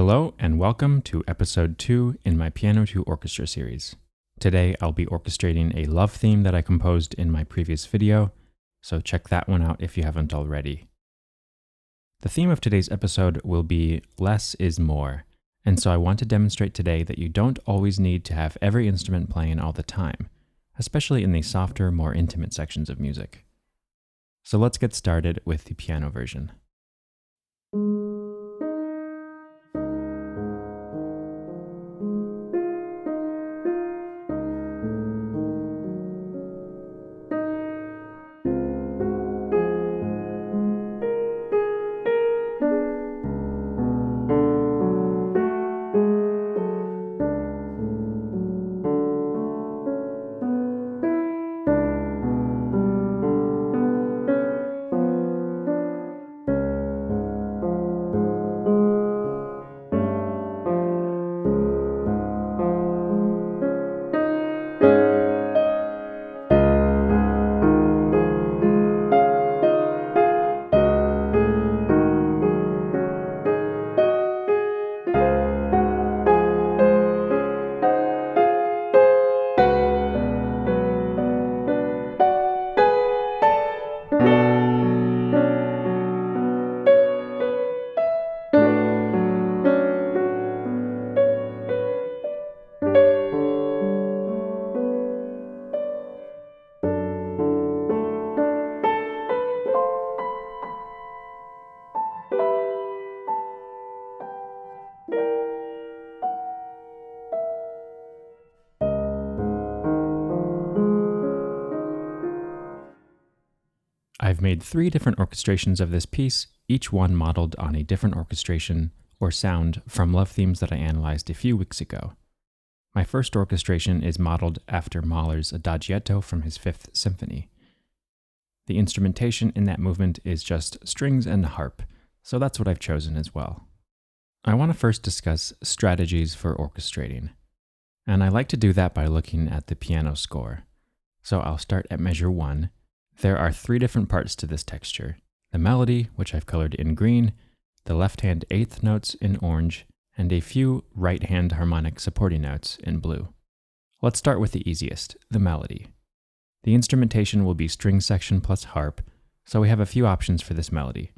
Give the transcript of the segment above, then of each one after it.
Hello and welcome to episode 2 in my Piano to Orchestra series. Today I'll be orchestrating a love theme that I composed in my previous video, so check that one out if you haven't already. The theme of today's episode will be less is more, and so I want to demonstrate today that you don't always need to have every instrument playing all the time, especially in the softer, more intimate sections of music. So let's get started with the piano version. I've made 3 different orchestrations of this piece, each one modeled on a different orchestration or sound from love themes that I analyzed a few weeks ago. My first orchestration is modeled after Mahler's Adagietto from his 5th Symphony. The instrumentation in that movement is just strings and harp, so that's what I've chosen as well. I want to first discuss strategies for orchestrating, and I like to do that by looking at the piano score. So I'll start at measure 1. There are 3 different parts to this texture: the melody, which I've colored in green, the left-hand 8th notes in orange, and a few right-hand harmonic supporting notes in blue. Let's start with the easiest, the melody. The instrumentation will be string section plus harp, so we have a few options for this melody.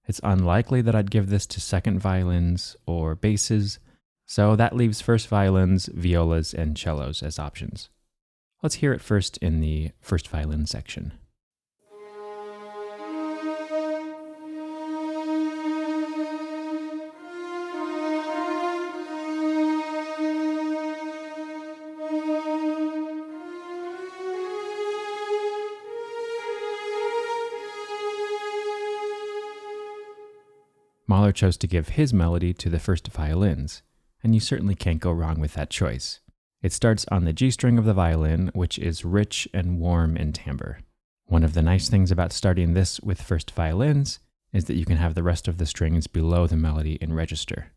It's unlikely that I'd give this to second violins or basses, so that leaves first violins, violas, and cellos as options. Let's hear it first in the first violin section. Mahler chose to give his melody to the first violins, and you certainly can't go wrong with that choice. It starts on the G string of the violin, which is rich and warm in timbre. One of the nice things about starting this with first violins is that you can have the rest of the strings below the melody in register.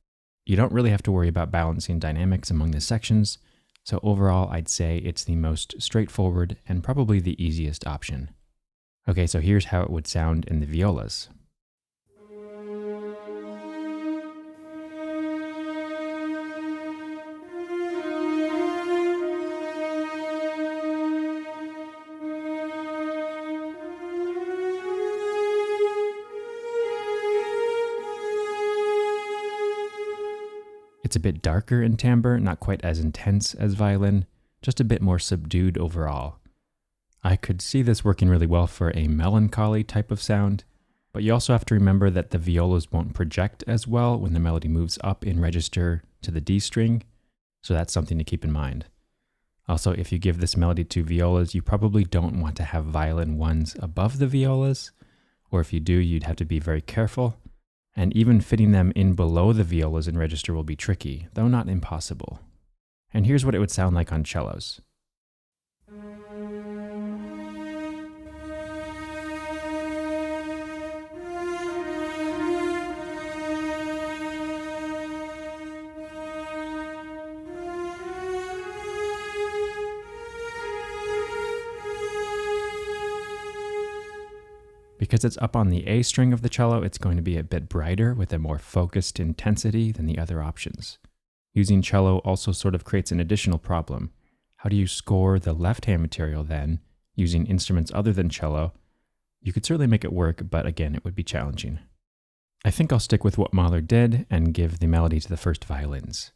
You don't really have to worry about balancing dynamics among the sections, so overall I'd say it's the most straightforward and probably the easiest option. Okay, so here's how it would sound in the violas. It's a bit darker in timbre, not quite as intense as violin, just a bit more subdued overall. I could see this working really well for a melancholy type of sound, but you also have to remember that the violas won't project as well when the melody moves up in register to the D string, so that's something to keep in mind. Also, if you give this melody to violas, you probably don't want to have violin ones above the violas, or if you do, you'd have to be very careful. And even fitting them in below the violas in register will be tricky, though not impossible. And here's what it would sound like on cellos. Because it's up on the A string of the cello, it's going to be a bit brighter with a more focused intensity than the other options. Using cello also sort of creates an additional problem. How do you score the left-hand material then, using instruments other than cello? You could certainly make it work, but again, it would be challenging. I think I'll stick with what Mahler did and give the melody to the first violins.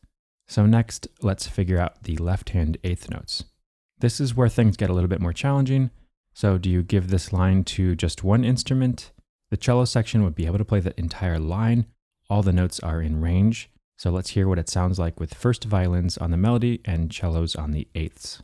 So next, let's figure out the left-hand eighth notes. This is where things get a little bit more challenging. So do you give this line to just one instrument? The cello section would be able to play the entire line. All the notes are in range. So let's hear what it sounds like with first violins on the melody and cellos on the eighths.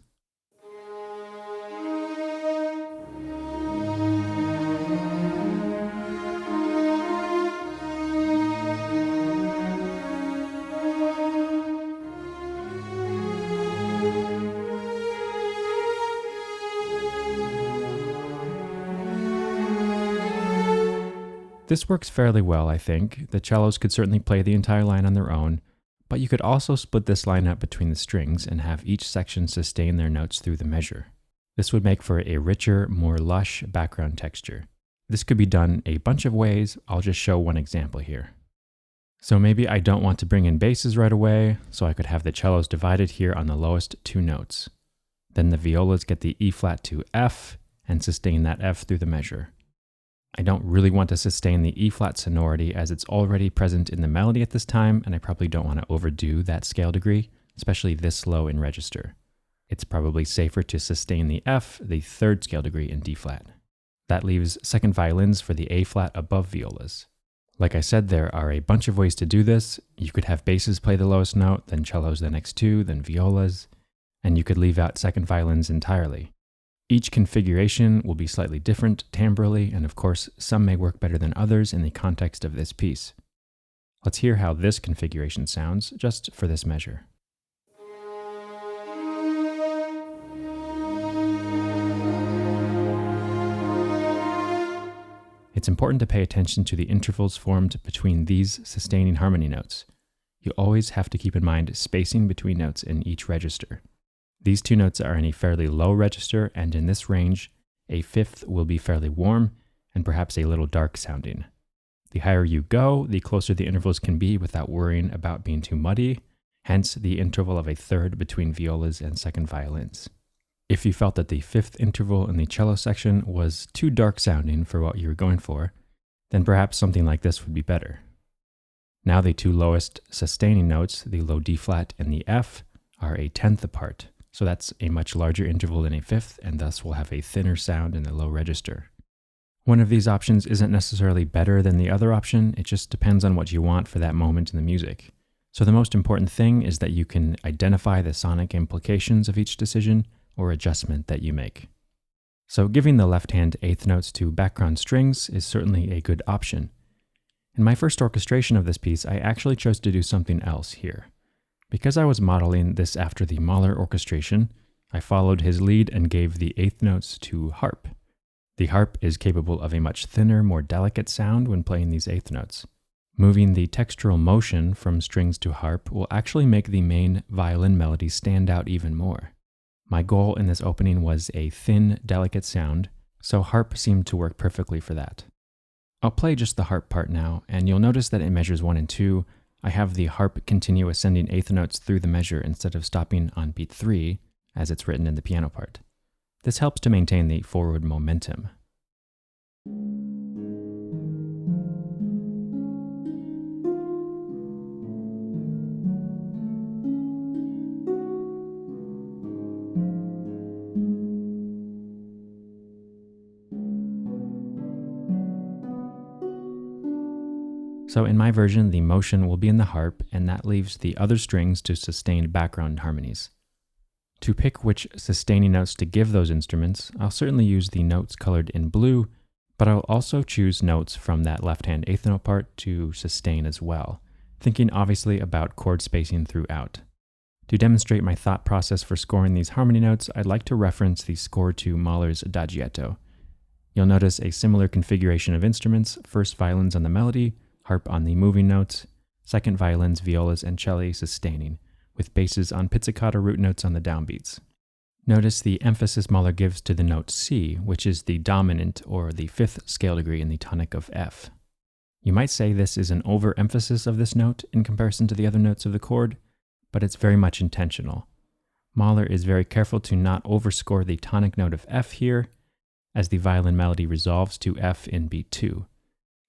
This works fairly well, I think. The cellos could certainly play the entire line on their own, but you could also split this line up between the strings and have each section sustain their notes through the measure. This would make for a richer, more lush background texture. This could be done a bunch of ways. I'll just show one example here. So maybe I don't want to bring in basses right away, so I could have the cellos divided here on the lowest two notes. Then the violas get the E flat to F and sustain that F through the measure. I don't really want to sustain the E flat sonority as it's already present in the melody at this time, and I probably don't want to overdo that scale degree, especially this low in register. It's probably safer to sustain the F, the third scale degree in D flat. That leaves second violins for the A flat above violas. Like I said, there are a bunch of ways to do this. You could have basses play the lowest note, then cellos the next two, then violas, and you could leave out second violins entirely. Each configuration will be slightly different timbrally, and of course, some may work better than others in the context of this piece. Let's hear how this configuration sounds, just for this measure. It's important to pay attention to the intervals formed between these sustaining harmony notes. You always have to keep in mind spacing between notes in each register. These two notes are in a fairly low register, and in this range, a fifth will be fairly warm and perhaps a little dark sounding. The higher you go, the closer the intervals can be without worrying about being too muddy, hence the interval of a third between violas and second violins. If you felt that the fifth interval in the cello section was too dark sounding for what you were going for, then perhaps something like this would be better. Now the two lowest sustaining notes, the low D flat and the F, are a tenth apart. So that's a much larger interval than a fifth, and thus will have a thinner sound in the low register. One of these options isn't necessarily better than the other option, it just depends on what you want for that moment in the music. So the most important thing is that you can identify the sonic implications of each decision or adjustment that you make. So giving the left-hand eighth notes to background strings is certainly a good option. In my first orchestration of this piece, I actually chose to do something else here. Because I was modeling this after the Mahler orchestration, I followed his lead and gave the eighth notes to Harp. The harp is capable of a much thinner, more delicate sound when playing these eighth notes. Moving the textural motion from strings to harp will actually make the main violin melody stand out even more. My goal in this opening was a thin, delicate sound, so harp seemed to work perfectly for that. I'll play just the harp part now, and you'll notice that in measures 1 and 2, I have the harp continue ascending eighth notes through the measure instead of stopping on beat 3, as it's written in the piano part. This helps to maintain the forward momentum. So in my version, the motion will be in the harp, and that leaves the other strings to sustain background harmonies. To pick which sustaining notes to give those instruments, I'll certainly use the notes colored in blue, but I'll also choose notes from that left-hand eighth note part to sustain as well, thinking obviously about chord spacing throughout. To demonstrate my thought process for scoring these harmony notes, I'd like to reference the score to Mahler's Adagietto. You'll notice a similar configuration of instruments, first violins on the melody, harp on the moving notes, second violins, violas, and celli sustaining, with basses on pizzicato root notes on the downbeats. Notice the emphasis Mahler gives to the note C, which is the dominant or the fifth scale degree in the tonic of F. You might say this is an overemphasis of this note in comparison to the other notes of the chord, but it's very much intentional. Mahler is very careful to not overscore the tonic note of F here, as the violin melody resolves to F in beat 2.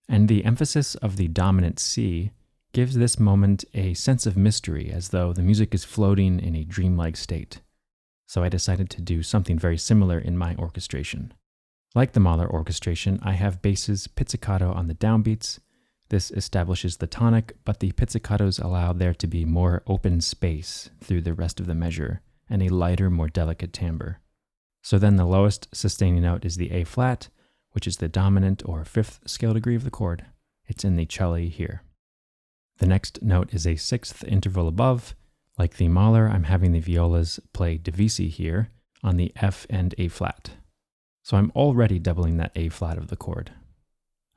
And the emphasis of the dominant C gives this moment a sense of mystery, as though the music is floating in a dreamlike state. So I decided to do something very similar in my orchestration. Like the Mahler orchestration, I have basses pizzicato on the downbeats. This establishes the tonic, but the pizzicatos allow there to be more open space through the rest of the measure and a lighter, more delicate timbre. So then the lowest sustaining note is the A flat, which is the dominant or fifth scale degree of the chord. It's in the cello here. The next note is a sixth interval above. Like the Mahler, I'm having the violas play divisi here on the F and A flat. So I'm already doubling that A flat of the chord.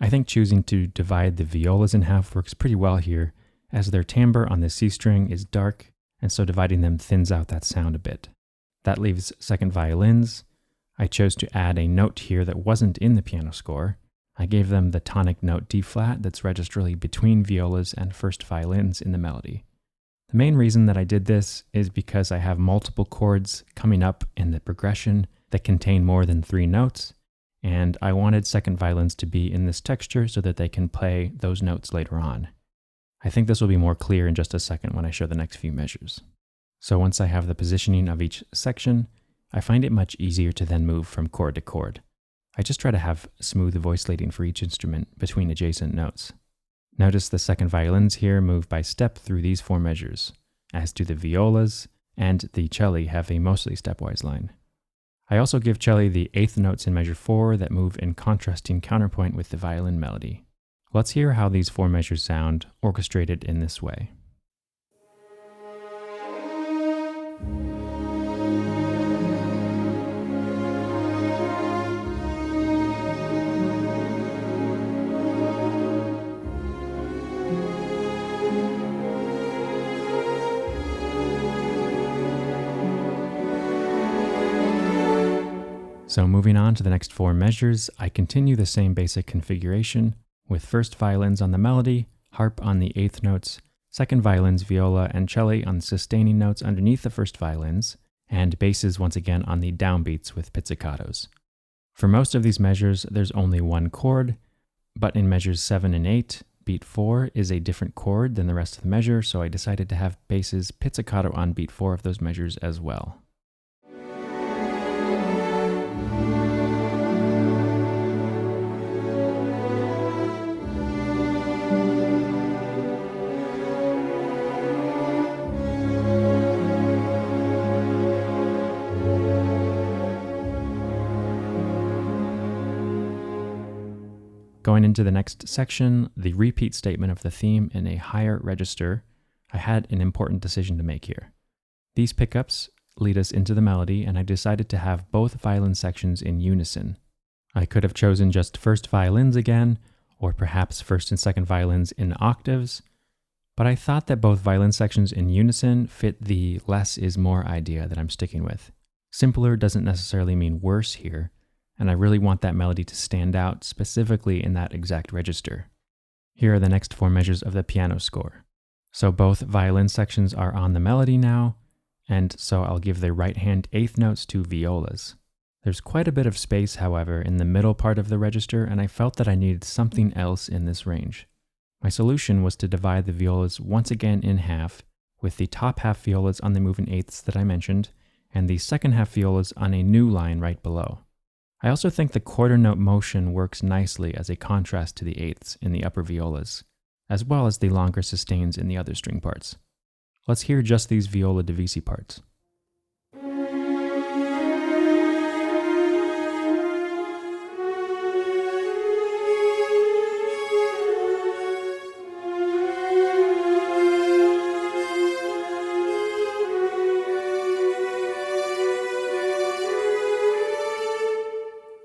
I think choosing to divide the violas in half works pretty well here, as their timbre on the C string is dark, and so dividing them thins out that sound a bit. That leaves second violins. I chose to add a note here that wasn't in the piano score. I gave them the tonic note D flat that's registrally between violas and first violins in the melody. The main reason that I did this is because I have multiple chords coming up in the progression that contain more than 3 notes, and I wanted second violins to be in this texture so that they can play those notes later on. I think this will be more clear in just a second when I show the next few measures. So once I have the positioning of each section, I find it much easier to then move from chord to chord. I just try to have smooth voice leading for each instrument between adjacent notes. Notice the second violins here move by step through these 4 measures, as do the violas, and the celli have a mostly stepwise line. I also give celli the 8th notes in measure 4 that move in contrasting counterpoint with the violin melody. Let's hear how these 4 measures sound orchestrated in this way. So moving on to the next 4 measures, I continue the same basic configuration with first violins on the melody, harp on the 8th notes, second violins, viola, and cello on the sustaining notes underneath the first violins, and basses once again on the downbeats with pizzicatos. For most of these measures, there's only 1 chord, but in measures 7 and 8, beat 4 is a different chord than the rest of the measure, so I decided to have basses pizzicato on beat 4 of those measures as well. Going into the next section, the repeat statement of the theme in a higher register, I had an important decision to make here. These pickups lead us into the melody, and I decided to have both violin sections in unison. I could have chosen just first violins again, or perhaps first and second violins in octaves, but I thought that both violin sections in unison fit the less is more idea that I'm sticking with. Simpler doesn't necessarily mean worse here, and I really want that melody to stand out specifically in that exact register. Here are the next 4 measures of the piano score. So both violin sections are on the melody now, and so I'll give the right hand 8th notes to violas. There's quite a bit of space, however, in the middle part of the register, and I felt that I needed something else in this range. My solution was to divide the violas once again in half, with the top half violas on the moving 8ths that I mentioned, and the second half violas on a new line right below. I also think the quarter note motion works nicely as a contrast to the 8ths in the upper violas, as well as the longer sustains in the other string parts. Let's hear just these viola divisi parts.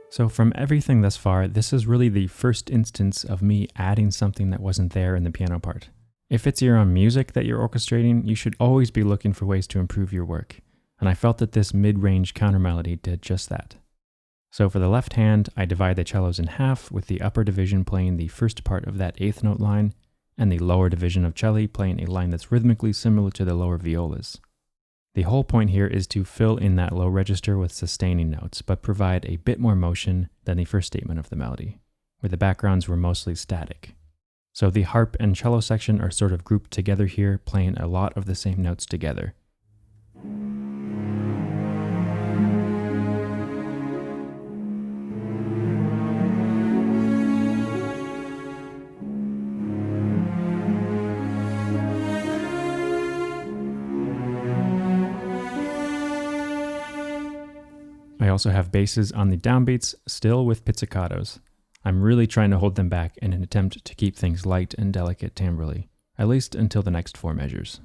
So from everything thus far, this is really the first instance of me adding something that wasn't there in the piano part. If it's your own music that you're orchestrating, you should always be looking for ways to improve your work. and I felt that this mid-range counter melody did just that. So for the left hand, I divide the cellos in half, with the upper division playing the first part of that eighth note line, and the lower division of cello playing a line that's rhythmically similar to the lower violas. The whole point here is to fill in that low register with sustaining notes, but provide a bit more motion than the first statement of the melody, where the backgrounds were mostly static. So the harp and cello section are sort of grouped together here, playing a lot of the same notes together. I also have basses on the downbeats, still with pizzicatos. I'm really trying to hold them back in an attempt to keep things light and delicate timbrally, at least until the next 4 measures.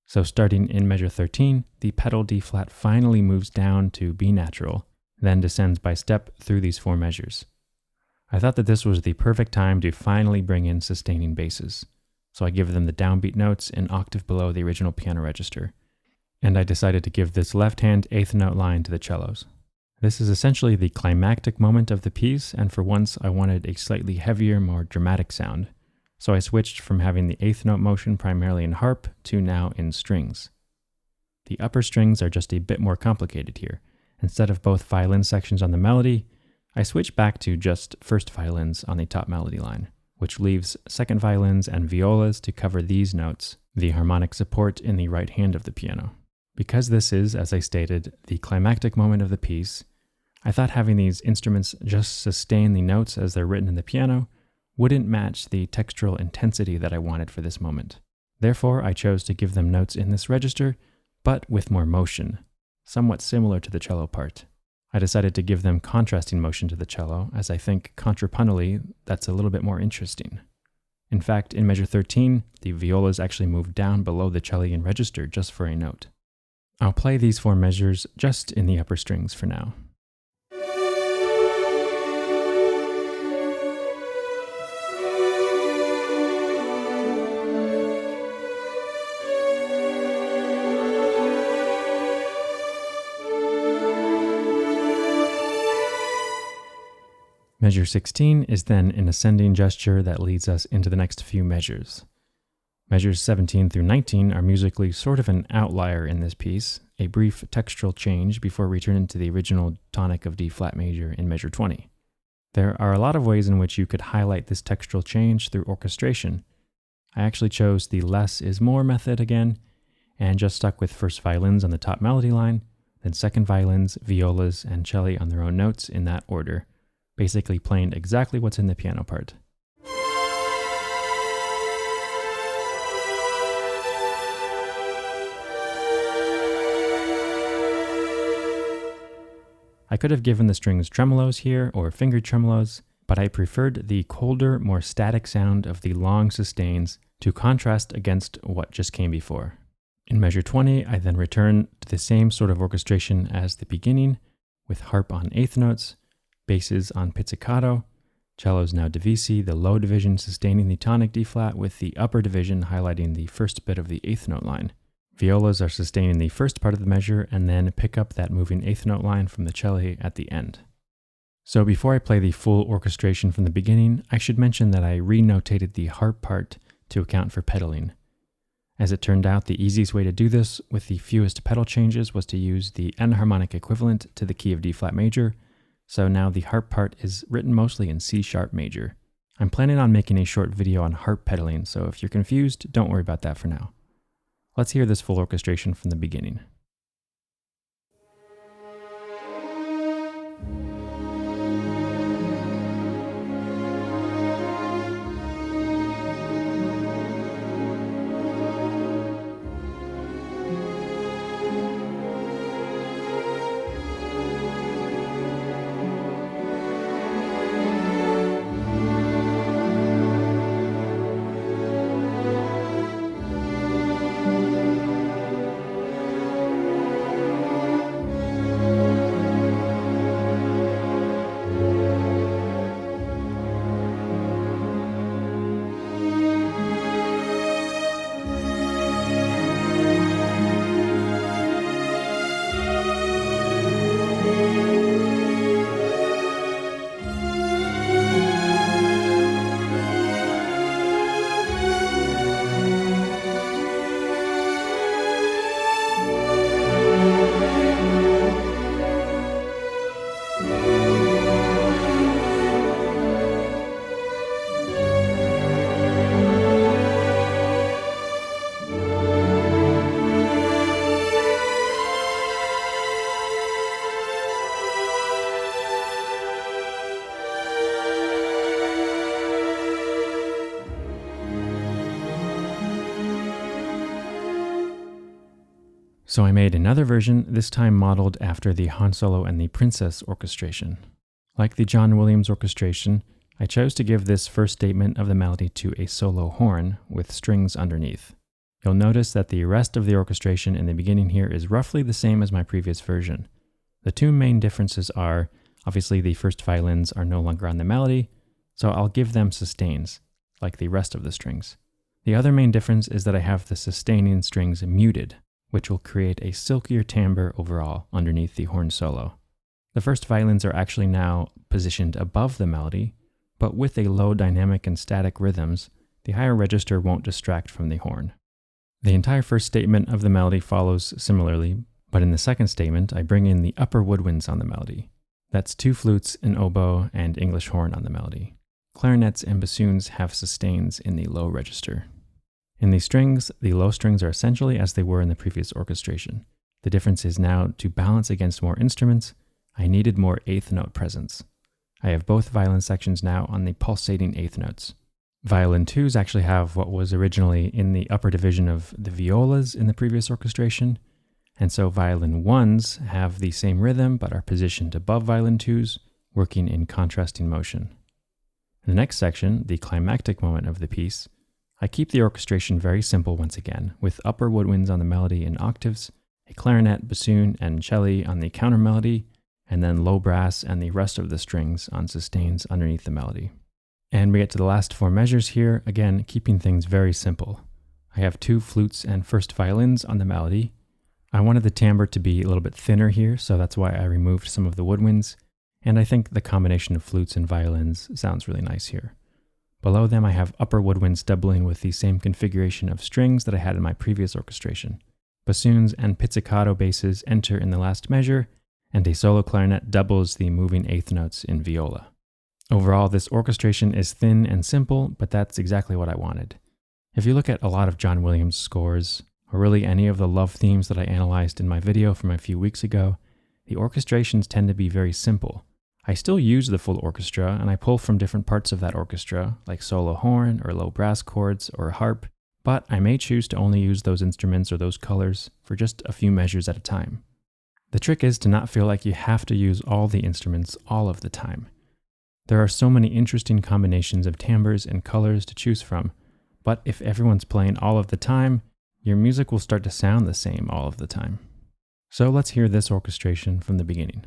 So starting in measure 13, the pedal D flat finally moves down to B natural, then descends by step through these 4 measures. I thought that this was the perfect time to finally bring in sustaining basses, so I give them the downbeat notes an octave below the original piano register, and I decided to give this left hand eighth note line to the cellos. This is essentially the climactic moment of the piece, and for once I wanted a slightly heavier, more dramatic sound, so I switched from having the eighth note motion primarily in harp to now in strings. The upper strings are just a bit more complicated here. Instead of both violin sections on the melody, I switch back to just first violins on the top melody line, which leaves second violins and violas to cover these notes, the harmonic support in the right hand of the piano. Because this is, as I stated, the climactic moment of the piece, I thought having these instruments just sustain the notes as they're written in the piano wouldn't match the textural intensity that I wanted for this moment. Therefore, I chose to give them notes in this register, but with more motion, somewhat similar to the cello part. I decided to give them contrasting motion to the cello, as I think contrapuntally that's a little bit more interesting. In fact, in measure 13, the violas actually move down below the cellian register just for a note. I'll play these 4 measures just in the upper strings for now. Measure 16 is then an ascending gesture that leads us into the next few measures. Measures 17 through 19 are musically sort of an outlier in this piece, a brief textural change before returning to the original tonic of D flat major in measure 20. There are a lot of ways in which you could highlight this textural change through orchestration. I actually chose the less is more method again, and just stuck with first violins on the top melody line, then second violins, violas, and cello on their own notes in that order, basically playing exactly what's in the piano part. I could have given the strings tremolos here, or fingered tremolos, but I preferred the colder, more static sound of the long sustains to contrast against what just came before. In measure 20, I then return to the same sort of orchestration as the beginning, with harp on eighth notes, basses on pizzicato, cellos now divisi, the low division sustaining the tonic D flat with the upper division highlighting the first bit of the eighth note line. Violas are sustaining the first part of the measure and then pick up that moving eighth note line from the cello at the end. So before I play the full orchestration from the beginning, I should mention that I re-notated the harp part to account for pedaling. As it turned out, the easiest way to do this with the fewest pedal changes was to use the enharmonic equivalent to the key of D flat major, so now the harp part is written mostly in C sharp major. I'm planning on making a short video on harp pedaling, so if you're confused, don't worry about that for now. Let's hear this full orchestration from the beginning. So I made another version, this time modeled after the Han Solo and the Princess orchestration. Like the John Williams orchestration, I chose to give this first statement of the melody to a solo horn with strings underneath. You'll notice that the rest of the orchestration in the beginning here is roughly the same as my previous version. The two main differences are, obviously the first violins are no longer on the melody, so I'll give them sustains, like the rest of the strings. The other main difference is that I have the sustaining strings muted, which will create a silkier timbre overall underneath the horn solo. The first violins are actually now positioned above the melody, but with a low dynamic and static rhythms, the higher register won't distract from the horn. The entire first statement of the melody follows similarly, but in the second statement, I bring in the upper woodwinds on the melody. That's 2 flutes, an oboe, and English horn on the melody. Clarinets and bassoons have sustains in the low register. In the strings, the low strings are essentially as they were in the previous orchestration. The difference is now, to balance against more instruments, I needed more eighth note presence. I have both violin sections now on the pulsating eighth notes. Violin 2s actually have what was originally in the upper division of the violas in the previous orchestration, and so violin 1s have the same rhythm but are positioned above violin 2s, working in contrasting motion. In the next section, the climactic moment of the piece, I keep the orchestration very simple once again, with upper woodwinds on the melody in octaves, a clarinet, bassoon, and cello on the counter melody, and then low brass and the rest of the strings on sustains underneath the melody. And we get to the last 4 measures here, again keeping things very simple. I have 2 flutes and first violins on the melody. I wanted the timbre to be a little bit thinner here, so that's why I removed some of the woodwinds, and I think the combination of flutes and violins sounds really nice here. Below them I have upper woodwinds doubling with the same configuration of strings that I had in my previous orchestration. Bassoons and pizzicato basses enter in the last measure, and a solo clarinet doubles the moving eighth notes in viola. Overall, this orchestration is thin and simple, but that's exactly what I wanted. If you look at a lot of John Williams scores, or really any of the love themes that I analyzed in my video from a few weeks ago, the orchestrations tend to be very simple. I still use the full orchestra, and I pull from different parts of that orchestra, like solo horn or low brass chords or harp, but I may choose to only use those instruments or those colors for just a few measures at a time. The trick is to not feel like you have to use all the instruments all of the time. There are so many interesting combinations of timbres and colors to choose from, but if everyone's playing all of the time, your music will start to sound the same all of the time. So let's hear this orchestration from the beginning.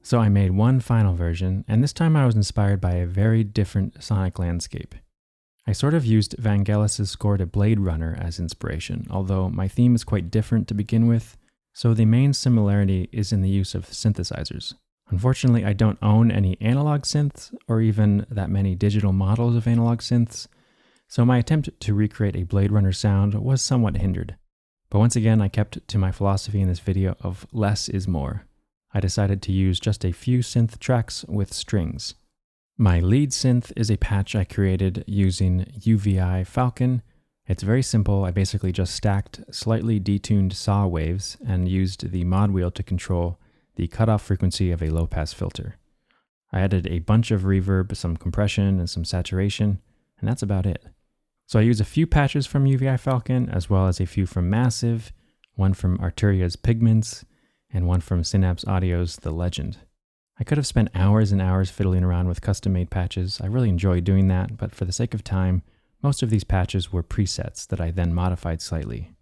So I made one final version, and this time I was inspired by a very different sonic landscape. I sort of used Vangelis' score to Blade Runner as inspiration, although my theme is quite different to begin with, so the main similarity is in the use of synthesizers. Unfortunately, I don't own any analog synths, or even that many digital models of analog synths, so my attempt to recreate a Blade Runner sound was somewhat hindered. But once again, I kept to my philosophy in this video of less is more. I decided to use just a few synth tracks with strings. My lead synth is a patch I created using UVI Falcon. It's very simple. I basically just stacked slightly detuned saw waves and used the mod wheel to control the cutoff frequency of a low-pass filter. I added a bunch of reverb, some compression, and some saturation, and that's about it. So I use a few patches from UVI Falcon, as well as a few from Massive, one from Arturia's Pigments, and one from Synapse Audio's The Legend. I could have spent hours and hours fiddling around with custom-made patches. I really enjoy doing that, but for the sake of time, most of these patches were presets that I then modified slightly.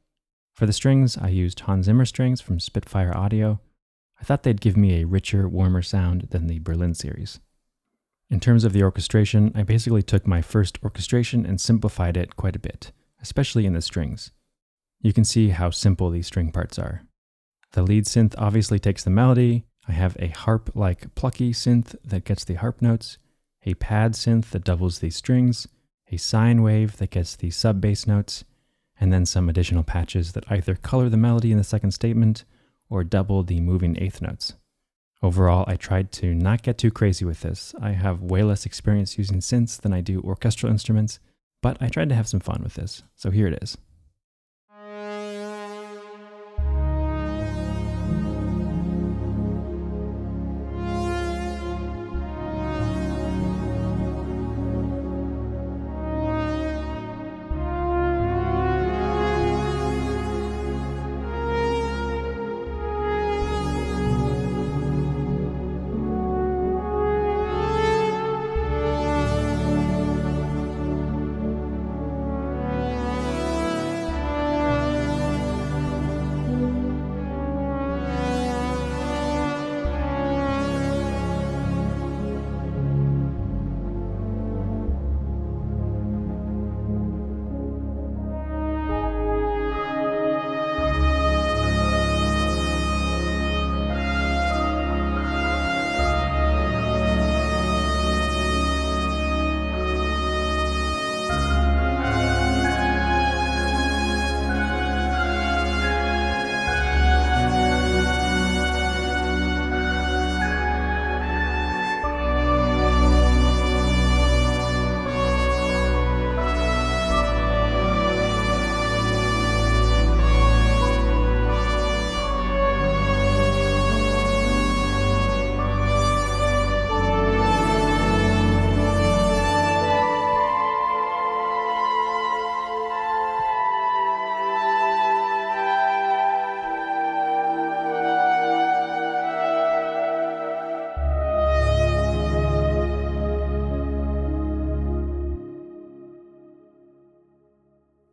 For the strings, I used Hans Zimmer strings from Spitfire Audio. I thought they'd give me a richer, warmer sound than the Berlin series. In terms of the orchestration, I basically took my first orchestration and simplified it quite a bit, especially in the strings. You can see how simple these string parts are. The lead synth obviously takes the melody. I have a harp-like plucky synth that gets the harp notes, a pad synth that doubles the strings, a sine wave that gets the sub-bass notes, and then some additional patches that either color the melody in the second statement or double the moving eighth notes. Overall, I tried to not get too crazy with this. I have way less experience using synths than I do orchestral instruments, but I tried to have some fun with this, so here it is.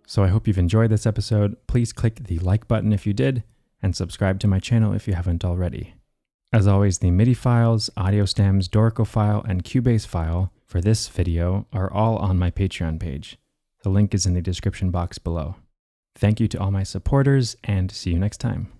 So I hope you've enjoyed this episode. Please click the like button if you did, and subscribe to my channel if you haven't already. As always, the MIDI files, audio stems, Dorico file, and Cubase file for this video are all on my Patreon page. The link is in the description box below. Thank you to all my supporters, and see you next time.